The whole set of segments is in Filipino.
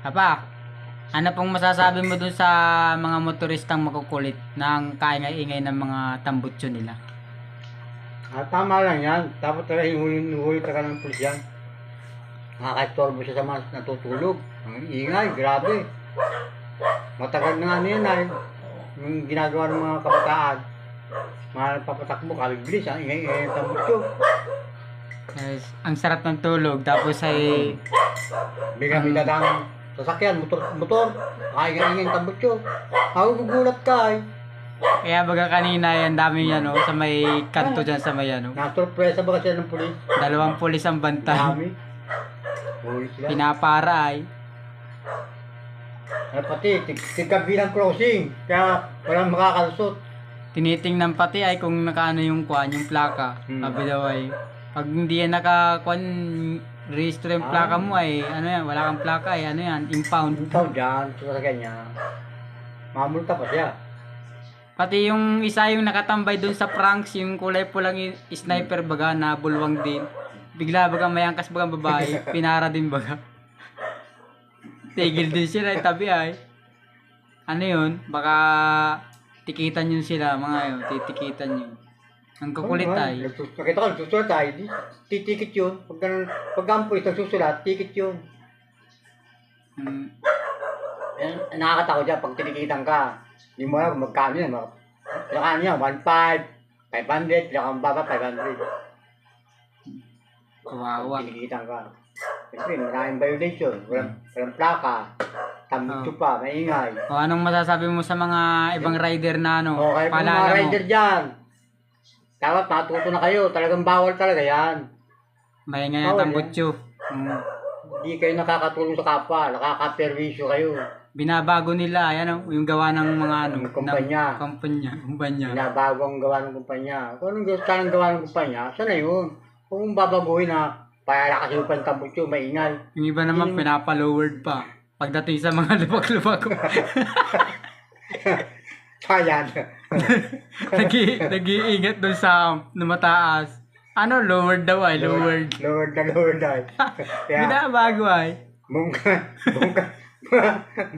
Apa, ano pong masasabi mo dun sa mga motoristang makukulit ng kaingay-ingay ng mga tambutso nila? Tama lang yan. Dapat talaga huli talaga ng pulis yan. Nakaka-istorbo siya sa mga natutulog. Ang ingay, grabe. Matagal na ano yan ay. Yung ginagawa ng mga kabataan. Mga papatakbo, kabiblis, ang ingay-ingay ng tambutso. Yes, ang sarap ng tulog, tapos ay Bigla-bigla ng sasakyan, motor, kaingay-ingay ng tambutso. Ako gugulat ka ay. kaya baga kanina yan, dami yan no, sa may kanto dyan sa may ano. Nasurpresa ba kasi ng pulis? 2 pulis ang bantay. Dami. Huli sila. Pinapara ay. Ay pati, tigkabilang crossing. Kaya walang makakalusot. Tinitingnan pati ay kung nakaano yung kwan, yung plaka. Sabi daw ay, pag hindi yan naka-kwan, register yung plaka mo ay, ano yan, wala kang plaka ay, ano yan, impound. Ikaw dyan, sasakyan niya. Mamulta pa siya. Pati yung isa yung nakatambay dun sa pranks, yung kulay pulang sniper baga na bulwang din. Bigla baga may angkas baga babae, pinara din baga. Tigil din sila, tabi ay. Ano yun? Baka tikitan yun sila, mga yun, titikitan yun. Ang kukulit ay. Nakita ko, nagsusulat ay. Titikit yun. Pag ang pulis nagsusulat, tikit yun. Nakakatakot dyan pag tinikitan ka. Hindi mo alam kung magkano yan. Nakano yan, 1.5, 500, kung baba, 500. Kawawa. Tinikitan ka. Siyempre, maraming violation. Walang plaka. Tambutso pa, maingay. O anong masasabi mo sa mga ibang rider na ano? Okay, kung Paalala mga mo. rider dyan, dapat matuto na kayo. Talagang bawal talaga yan. Maingay ang tambutso. Hindi kayo nakakatulong sa kapwa. Nakaka-perwisyo kayo. Binabago nila, ayan o, yung gawa ng mga ano, Ng kumpanya. kumpanya. Binabago ang gawa ng kumpanya. Kung anong gusto ng gawa ng kumpanya, sana yun. Kung babaguhin na, para kasi pa yung tambutso, maingay. Yung iba naman pinapa-lowered pa. Pagdating sa mga lubak-lubak ko. Sayang. Nag-iingat doon sa mataas. Ano, lowered daw ay, lowered. Lowered na. Kaya, Binabago ay.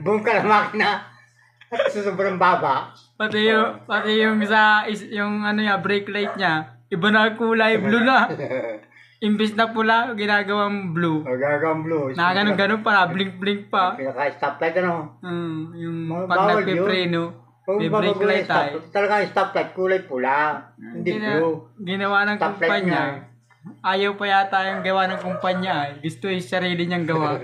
boom ka na makina. At sa sobrang baba. Pati yung yung ano niya, brake light niya, iba na ang kulay, blue na. Imbis na pula, ginagawang blue. Gagang blue. Nakaganon pa, blink-blink pa. Pinaka-stoplight ano. Yung Mga pag bawal nagpipreno, Kung may brake babaguhin light ay. talaga yung stoplight, kulay pula. Hindi blue. Ginawa ng Stoplight kumpanya. Ayaw pa yata yung gawa ng kumpanya ay. Gusto yung sarili niyang gawa.